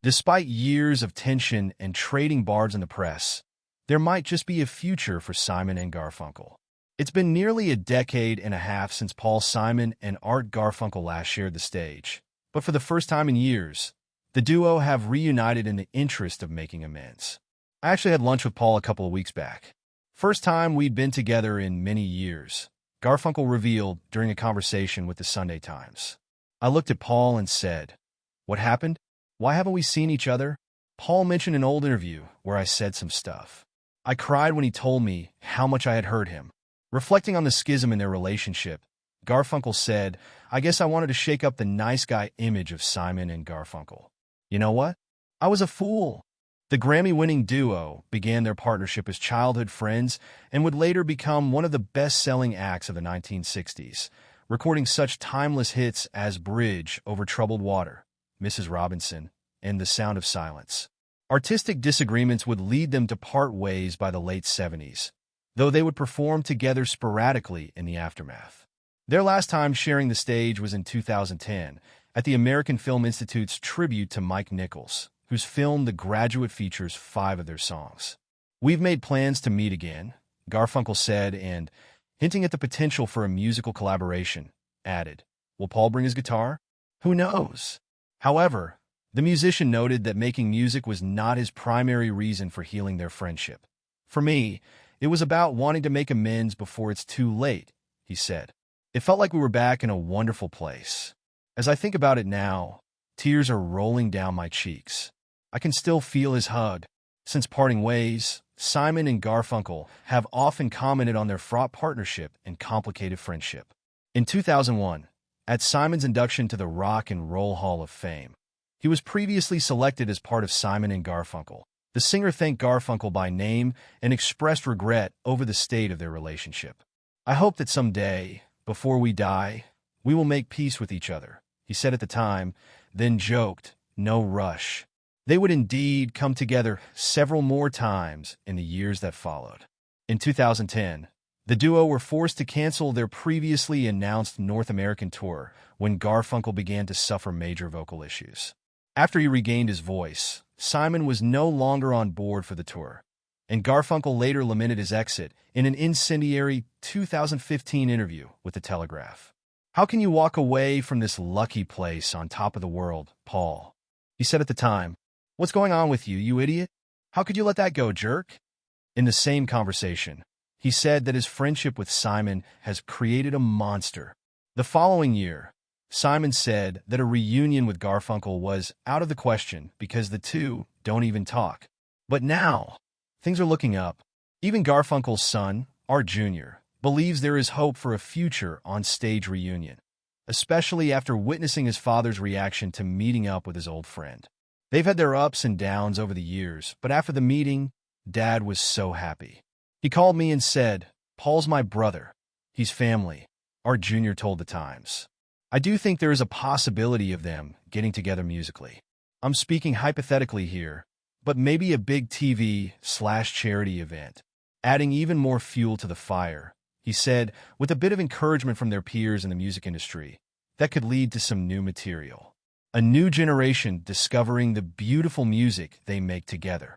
Despite years of tension and trading barbs in the press, there might just be a future for Simon and Garfunkel. It's been nearly a decade and a half since Simon and Art Garfunkel last shared the stage, but for the first time in years, the duo have reunited in the interest of making amends. I actually had lunch with Paul a couple of weeks back. First time we'd been together in many years, Garfunkel revealed during a conversation with the Sunday Times. I looked at Paul and said, "What happened? Why haven't we seen each other?" Paul mentioned an old interview where I said some stuff. I cried when he told me how much I had hurt him. Reflecting on the schism in their relationship, Garfunkel said, "I guess I wanted to shake up the nice guy image of Simon and Garfunkel. You know what? I was a fool." The Grammy-winning duo began their partnership as childhood friends and would later become one of the best-selling acts of the 1960s, recording such timeless hits as Bridge Over Troubled Water, Mrs. Robinson, and The Sound of Silence. Artistic disagreements would lead them to part ways by the late 70s, though they would perform together sporadically in the aftermath. Their last time sharing the stage was in 2010 at the American Film Institute's tribute to Mike Nichols, whose film The Graduate features 5 of their songs. "We've made plans to meet again," Garfunkel said, and, hinting at the potential for a musical collaboration, added, "Will Paul bring his guitar? Who knows?" However, the musician noted that making music was not his primary reason for healing their friendship. "For me, it was about wanting to make amends before it's too late," he said. "It felt like we were back in a wonderful place. As I think about it now, tears are rolling down my cheeks. I can still feel his hug." Since parting ways, Simon and Garfunkel have often commented on their fraught partnership and complicated friendship. In 2001, at Simon's induction to the Rock and Roll Hall of Fame, he was previously selected as part of Simon and Garfunkel. The singer thanked Garfunkel by name and expressed regret over the state of their relationship. "I hope that someday, before we die, we will make peace with each other," he said at the time, then joked, "No rush." They would indeed come together several more times in the years that followed. In 2010, the duo were forced to cancel their previously announced North American tour when Garfunkel began to suffer major vocal issues. After he regained his voice, Simon was no longer on board for the tour, and Garfunkel later lamented his exit in an incendiary 2015 interview with The Telegraph. "How can you walk away from this lucky place on top of the world, Paul?" he said at the time. "What's going on with you, you idiot? How could you let that go, jerk?" In the same conversation, he said that his friendship with Simon has created a monster. The following year, Simon said that a reunion with Garfunkel was out of the question because the two don't even talk. But now, things are looking up. Even Garfunkel's son, Art Jr., believes there is hope for a future on-stage reunion, especially after witnessing his father's reaction to meeting up with his old friend. They've had their ups and downs over the years, but after the meeting, Dad was so happy. "He called me and said, 'Paul's my brother. He's family,'" Art Jr. told the Times. "I do think there is a possibility of them getting together musically. I'm speaking hypothetically here, but maybe a big TV/charity event, adding even more fuel to the fire," he said, with a bit of encouragement from their peers in the music industry that could lead to some new material. A new generation discovering the beautiful music they make together.